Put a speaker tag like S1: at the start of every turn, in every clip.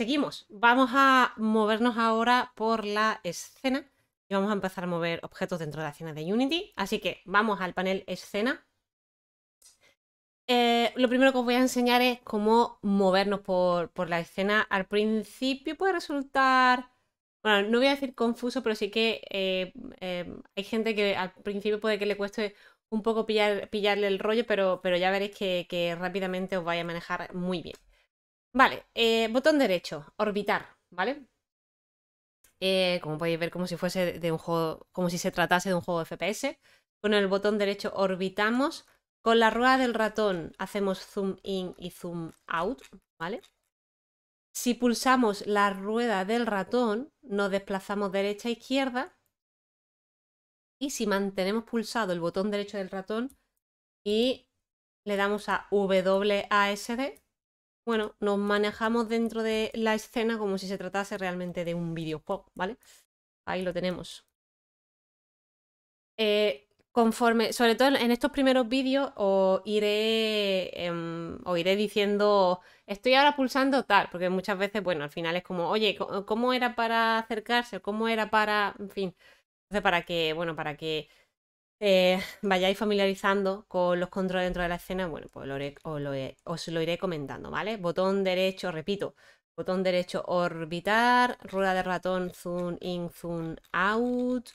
S1: seguimos. Vamos a movernos ahora por la escena y vamos a empezar a mover objetos dentro de la escena de Unity. Así que vamos al panel escena. Lo primero que os voy a enseñar es cómo movernos por la escena. Al principio puede resultar, bueno, no voy a decir confuso, pero sí que hay gente que al principio puede que le cueste un poco pillarle el rollo, pero ya veréis que rápidamente os vais a manejar muy bien. Vale, botón derecho, orbitar, ¿vale? Como podéis ver, como si fuese de un juego, como si se tratase de un juego de FPS. Con el botón derecho orbitamos. Con la rueda del ratón hacemos zoom in y zoom out, ¿vale? Si pulsamos la rueda del ratón, nos desplazamos derecha a izquierda. Y si mantenemos pulsado el botón derecho del ratón y le damos a WASD, bueno, nos manejamos dentro de la escena como si se tratase realmente de un videojuego, ¿vale? Ahí lo tenemos. Conforme, sobre todo en estos primeros vídeos, os iré diciendo, estoy ahora pulsando tal, porque muchas veces, bueno, al final es como, oye, ¿cómo era para acercarse? ¿Cómo era para, en fin? Entonces, para que, bueno, para que vayáis familiarizando con los controles dentro de la escena, bueno, pues os lo iré comentando, ¿vale? Botón derecho, repito, botón derecho orbitar, rueda de ratón, zoom in, zoom out,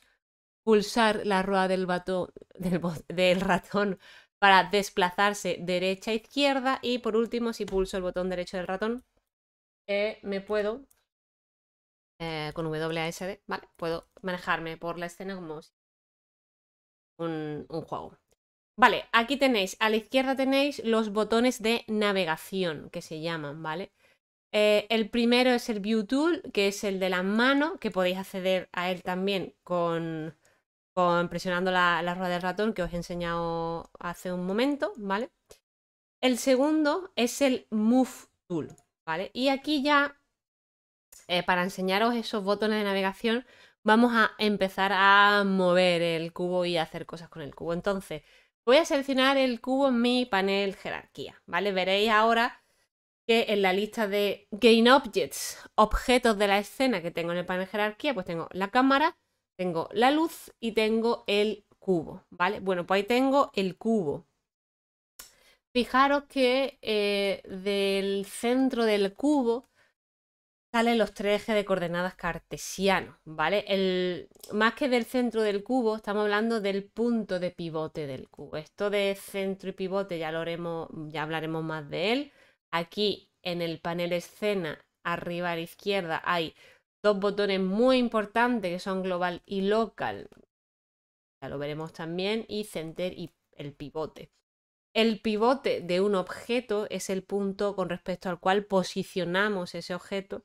S1: pulsar la rueda del ratón para desplazarse derecha a izquierda y por último, si pulso el botón derecho del ratón, me puedo, con WASD, ¿vale? Puedo manejarme por la escena como si un juego. Vale, aquí tenéis, a la izquierda tenéis los botones de navegación, que se llaman, ¿vale? El primero es el View Tool, que es el de la mano, que podéis acceder a él también con presionando la rueda del ratón que os he enseñado hace un momento, ¿vale? El segundo es el Move Tool, ¿vale? Y aquí ya, para enseñaros esos botones de navegación, vamos a empezar a mover el cubo y a hacer cosas con el cubo. Entonces, voy a seleccionar el cubo en mi panel jerarquía, ¿vale? Veréis ahora que en la lista de Gain Objects, objetos de la escena que tengo en el panel jerarquía, pues tengo la cámara, tengo la luz y tengo el cubo, ¿vale? Bueno, pues ahí tengo el cubo. Fijaros que del centro del cubo salen los tres ejes de coordenadas cartesianos, ¿vale? Más que del centro del cubo, estamos hablando del punto de pivote del cubo. Esto de centro y pivote ya hablaremos más de él. Aquí en el panel escena, arriba a la izquierda, hay dos botones muy importantes que son global y local. Ya lo veremos también. Y center y el pivote. El pivote de un objeto es el punto con respecto al cual posicionamos ese objeto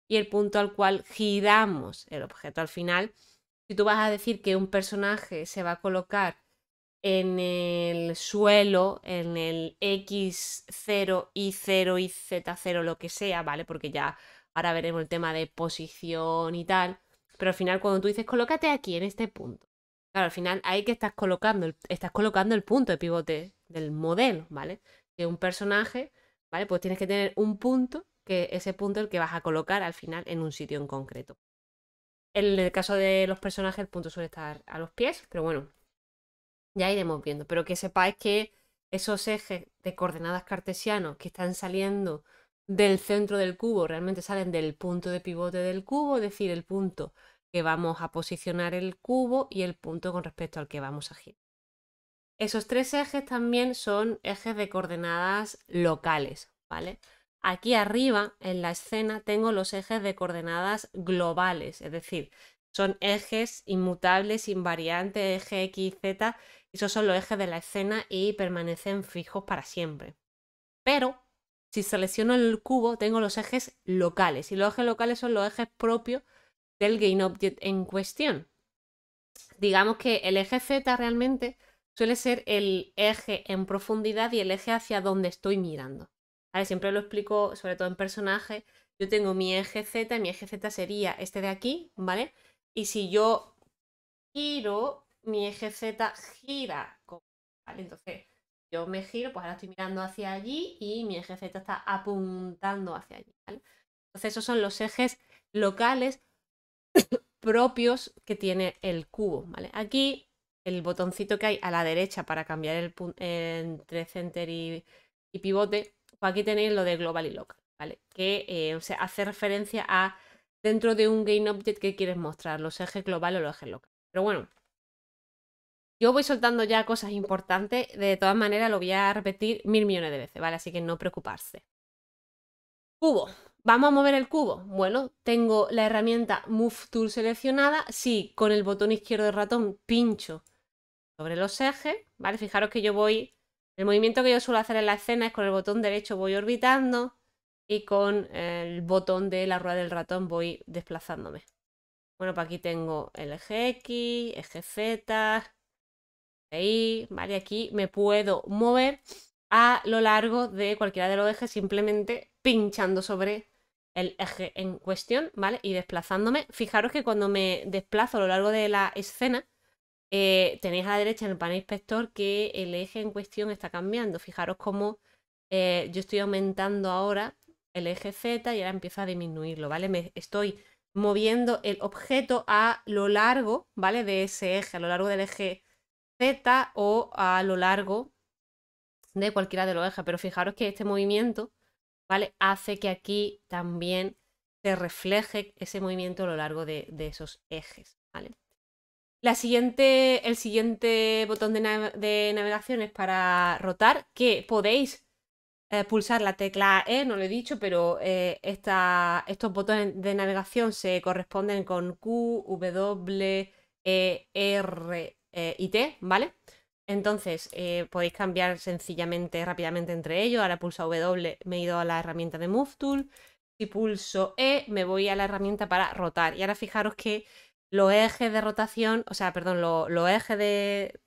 S1: y el punto al cual giramos el objeto. Al final, si tú vas a decir que un personaje se va a colocar en el suelo, en el X0, Y0 y Z0, lo que sea, ¿vale? Porque ya ahora veremos el tema de posición y tal. Pero al final, cuando tú dices, colócate aquí, en este punto. Claro, al final ahí que estás colocando el punto de pivote del modelo, ¿vale? De un personaje, ¿vale? Pues tienes que tener un punto, que ese punto es el que vas a colocar al final en un sitio en concreto. En el caso de los personajes, el punto suele estar a los pies, pero bueno, ya iremos viendo. Pero que sepáis que esos ejes de coordenadas cartesianos que están saliendo del centro del cubo realmente salen del punto de pivote del cubo, es decir, el punto que vamos a posicionar el cubo y el punto con respecto al que vamos a girar. Esos tres ejes también son ejes de coordenadas locales, ¿vale? Aquí arriba en la escena tengo los ejes de coordenadas globales, es decir, son ejes inmutables, invariantes, eje X, Z, esos son los ejes de la escena y permanecen fijos para siempre. Pero si selecciono el cubo tengo los ejes locales y los ejes locales son los ejes propios del GainObject en cuestión. Digamos que el eje Z realmente suele ser el eje en profundidad y el eje hacia donde estoy mirando. ¿Vale? Siempre lo explico, sobre todo en personajes. Yo tengo mi eje Z, mi eje Z sería este de aquí, ¿vale? Y si yo giro, mi eje Z gira, ¿vale? Entonces, yo me giro, pues ahora estoy mirando hacia allí y mi eje Z está apuntando hacia allí, ¿vale? Entonces esos son los ejes locales propios que tiene el cubo, ¿vale? Aquí el botoncito que hay a la derecha para cambiar entre center y pivote, pues aquí tenéis lo de global y local, ¿vale? Que o sea, hace referencia a dentro de un GainObject que quieres mostrar, los ejes globales o los ejes locales. Pero bueno, yo voy soltando ya cosas importantes, de todas maneras lo voy a repetir 1000 millones de veces, ¿vale? Así que no preocuparse. Cubo. ¿Vamos a mover el cubo? Bueno, tengo la herramienta Move Tool seleccionada. Si con el botón izquierdo del ratón pincho sobre los ejes, ¿vale? Fijaros que yo voy, el movimiento que yo suelo hacer en la escena es con el botón derecho voy orbitando y con el botón de la rueda del ratón voy desplazándome. Bueno, pues aquí tengo el eje X, eje Z, Y, ¿vale? Aquí me puedo mover a lo largo de cualquiera de los ejes simplemente pinchando sobre el eje en cuestión, ¿vale? Y desplazándome. Fijaros que cuando me desplazo a lo largo de la escena, tenéis a la derecha en el panel inspector que el eje en cuestión está cambiando. Fijaros cómo yo estoy aumentando ahora el eje Z y ahora empiezo a disminuirlo, ¿vale? Me estoy moviendo el objeto a lo largo, ¿vale? De ese eje, a lo largo del eje Z o a lo largo de cualquiera de los ejes. Pero fijaros que este movimiento, ¿vale? Hace que aquí también se refleje ese movimiento a lo largo de esos ejes, ¿vale? El siguiente botón de navegación es para rotar, que podéis pulsar la tecla E, no lo he dicho, pero estos botones de navegación se corresponden con Q, W, E, R y T, ¿vale? Entonces podéis cambiar sencillamente, rápidamente entre ellos. Ahora pulso W, me he ido a la herramienta de Move Tool. Si pulso E, me voy a la herramienta para rotar. Y ahora fijaros que los ejes de rotación, o sea, perdón, los ejes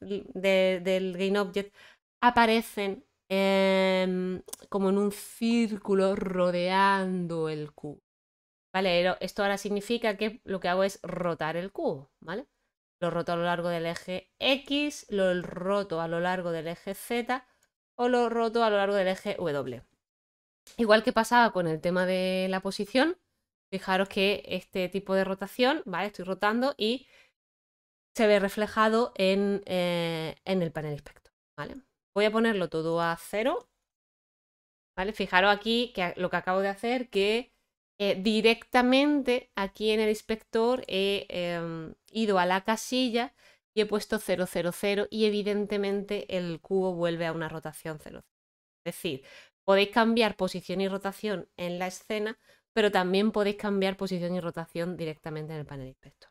S1: del GainObject aparecen como en un círculo rodeando el cubo. ¿Vale? Esto ahora significa que lo que hago es rotar el cubo, ¿vale? Lo roto a lo largo del eje X, lo roto a lo largo del eje Z o lo roto a lo largo del eje W. Igual que pasaba con el tema de la posición, fijaros que este tipo de rotación, ¿vale? Estoy rotando y se ve reflejado en el panel inspector, ¿vale? Voy a ponerlo todo a 0, ¿vale? Fijaros aquí que lo que acabo de hacer, que directamente aquí en el inspector he ido a la casilla y he puesto 0, 0, 0 y evidentemente el cubo vuelve a una rotación 0, 0. Es decir, podéis cambiar posición y rotación en la escena, pero también podéis cambiar posición y rotación directamente en el panel inspector.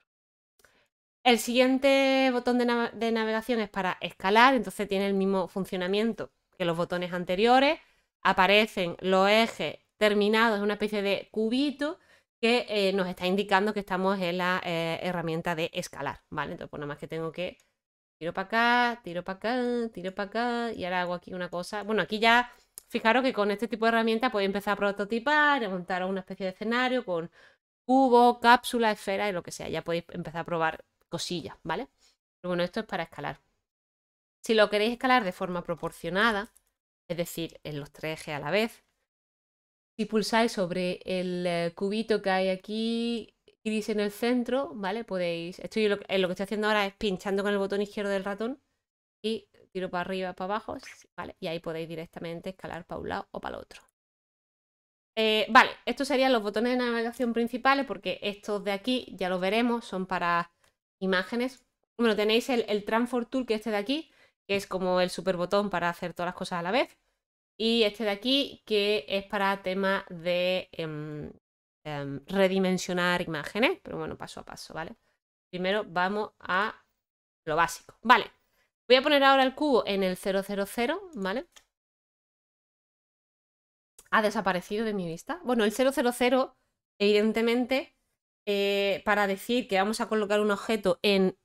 S1: El siguiente botón de navegación es para escalar, entonces tiene el mismo funcionamiento que los botones anteriores. Aparecen los ejes terminados en una especie de cubito que nos está indicando que estamos en la herramienta de escalar, ¿vale? Entonces, pues nada más que tengo que tiro para acá, tiro para acá, tiro para acá y ahora hago aquí una cosa. Bueno, aquí ya fijaros que con este tipo de herramienta podéis empezar a prototipar, a montar una especie de escenario con cubo, cápsula, esfera y lo que sea. Ya podéis empezar a probar cosillas, ¿vale? Pero bueno, esto es para escalar. Si lo queréis escalar de forma proporcionada, es decir, en los tres ejes a la vez, si pulsáis sobre el cubito que hay aquí gris en el centro, ¿vale? Podéis. Lo que estoy haciendo ahora es pinchando con el botón izquierdo del ratón y tiro para arriba, para abajo, ¿vale? Y ahí podéis directamente escalar para un lado o para el otro. Vale, estos serían los botones de navegación principales, porque estos de aquí ya los veremos, son para imágenes. Bueno, tenéis el Transform Tool, que es este de aquí, que es como el super botón para hacer todas las cosas a la vez. Y este de aquí, que es para tema de redimensionar imágenes, pero bueno, paso a paso, ¿vale? Primero vamos a lo básico. Vale, voy a poner ahora el cubo en el 000, ¿vale? Ha desaparecido de mi vista. Bueno, el 000, evidentemente, para decir que vamos a colocar un objeto en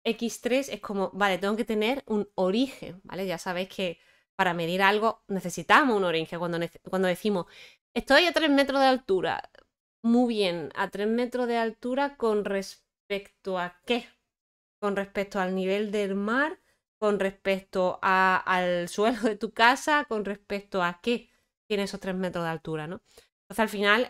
S1: X3 es como, vale, tengo que tener un origen, ¿vale? Ya sabéis que para medir algo necesitamos un origen. Cuando decimos, estoy a 3 metros de altura. Muy bien, a 3 metros de altura ¿con respecto a qué? Con respecto al nivel del mar, con respecto al suelo de tu casa, con respecto a qué tiene esos 3 metros de altura, ¿no? Entonces al final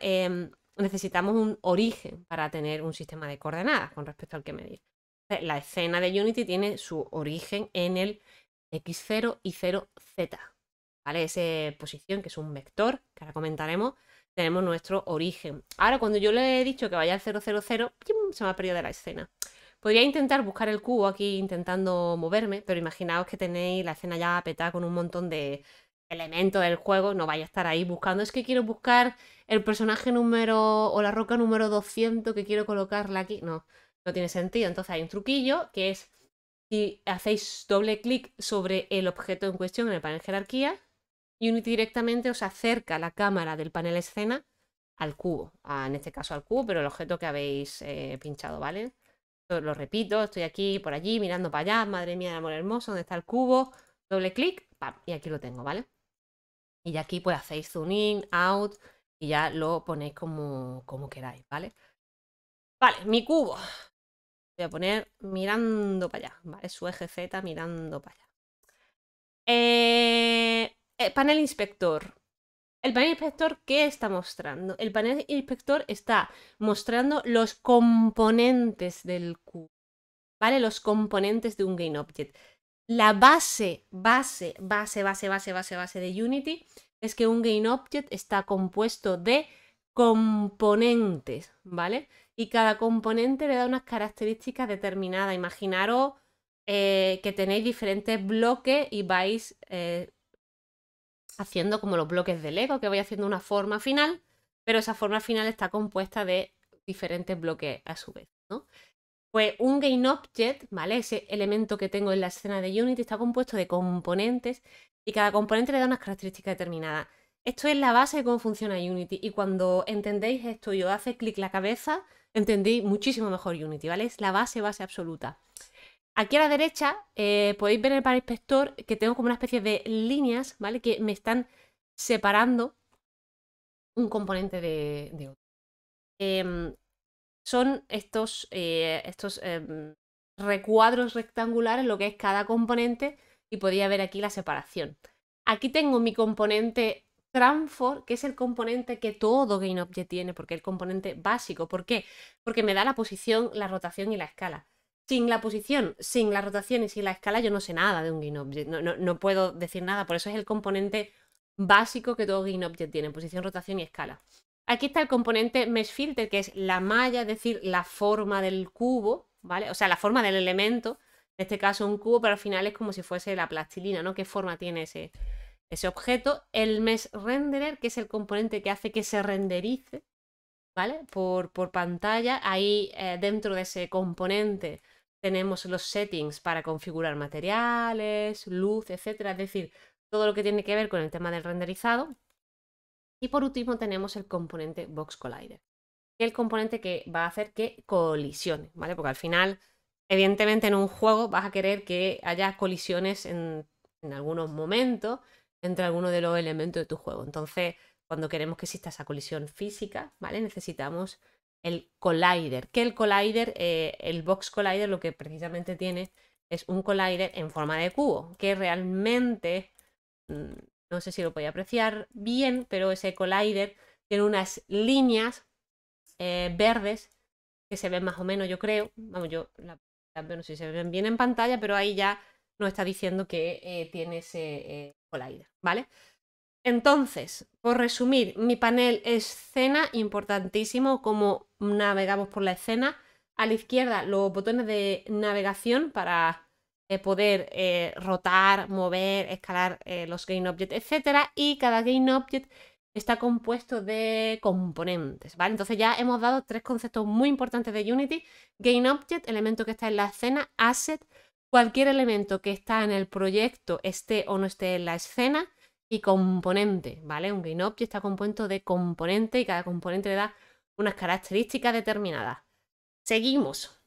S1: necesitamos un origen para tener un sistema de coordenadas con respecto al que medir. Entonces, la escena de Unity tiene su origen en el x0 y 0z, ¿vale? Esa posición que es un vector, que ahora comentaremos, tenemos nuestro origen. Ahora, cuando yo le he dicho que vaya al 0, 0, 0, ¡pum!, se me ha perdido de la escena. Podría intentar buscar el cubo aquí intentando moverme, pero imaginaos que tenéis la escena ya petada con un montón de elementos del juego, no vaya a estar ahí buscando, es que quiero buscar el personaje número o la roca número 200 que quiero colocarla aquí. No, no tiene sentido. Entonces hay un truquillo que es si hacéis doble clic sobre el objeto en cuestión en el panel jerarquía, Unity directamente os acerca la cámara del panel escena al cubo, en este caso al cubo, pero el objeto que habéis pinchado, ¿vale? Lo repito, estoy aquí, por allí, mirando para allá, madre mía de amor hermoso, ¿dónde está el cubo? Doble clic, ¡pam!, y aquí lo tengo, ¿vale? Y ya aquí pues hacéis zoom in, out, y ya lo ponéis como queráis, ¿vale? Vale, mi cubo. Voy a poner mirando para allá, ¿vale? Su eje Z mirando para allá. Panel inspector. El panel inspector, ¿qué está mostrando? El panel inspector está mostrando los componentes del cubo, ¿vale? Los componentes de un GameObject. La base de Unity es que un GameObject está compuesto de componentes, ¿vale? Y cada componente le da unas características determinadas. Imaginaros que tenéis diferentes bloques y vais haciendo como los bloques de Lego, que vais haciendo una forma final, pero esa forma final está compuesta de diferentes bloques a su vez, ¿no? Pues un GameObject, ¿vale? Ese elemento que tengo en la escena de Unity está compuesto de componentes y cada componente le da unas características determinadas. Esto es la base de cómo funciona Unity y cuando entendéis esto y os hace clic la cabeza, entendéis muchísimo mejor Unity, ¿vale? Es la base absoluta. Aquí a la derecha podéis ver en el panel inspector que tengo como una especie de líneas, ¿vale? Que me están separando un componente de otro. Son estos recuadros rectangulares, lo que es cada componente, y podría ver aquí la separación. Aquí tengo mi componente transform, que es el componente que todo GameObject tiene, porque es el componente básico. ¿Por qué? Porque me da la posición, la rotación y la escala. Sin la posición, sin la rotación y sin la escala, yo no sé nada de un GameObject. No puedo decir nada. Por eso es el componente básico que todo GameObject tiene, posición, rotación y escala. Aquí está el componente Mesh Filter, que es la malla, es decir, la forma del cubo, ¿vale? O sea, la forma del elemento. En este caso un cubo, pero al final es como si fuese la plastilina, ¿no? ¿Qué forma tiene ese objeto? El Mesh Renderer, que es el componente que hace que se renderice, ¿vale? Por pantalla. Ahí dentro de ese componente tenemos los settings para configurar materiales, luz, etcétera. Es decir, todo lo que tiene que ver con el tema del renderizado. Y por último tenemos el componente Box Collider, que es el componente que va a hacer que colisione, ¿vale? Porque al final, evidentemente en un juego vas a querer que haya colisiones en algunos momentos entre algunos de los elementos de tu juego. Entonces, cuando queremos que exista esa colisión física, ¿vale? Necesitamos el collider, que el collider, el Box Collider, lo que precisamente tiene es un collider en forma de cubo, que realmente no sé si lo podía apreciar bien, pero ese collider tiene unas líneas verdes que se ven más o menos, yo creo. Vamos, yo las veo, no sé si se ven bien en pantalla, pero ahí ya nos está diciendo que tiene ese collider, ¿vale? Entonces, por resumir, mi panel escena, importantísimo, cómo navegamos por la escena. A la izquierda, los botones de navegación para poder rotar, mover, escalar los GameObject, etc. Y cada GameObject está compuesto de componentes, ¿vale? Entonces ya hemos dado tres conceptos muy importantes de Unity. GameObject, elemento que está en la escena. Asset, cualquier elemento que está en el proyecto, esté o no esté en la escena. Y componente, ¿vale? Un GameObject está compuesto de componentes y cada componente le da unas características determinadas. Seguimos.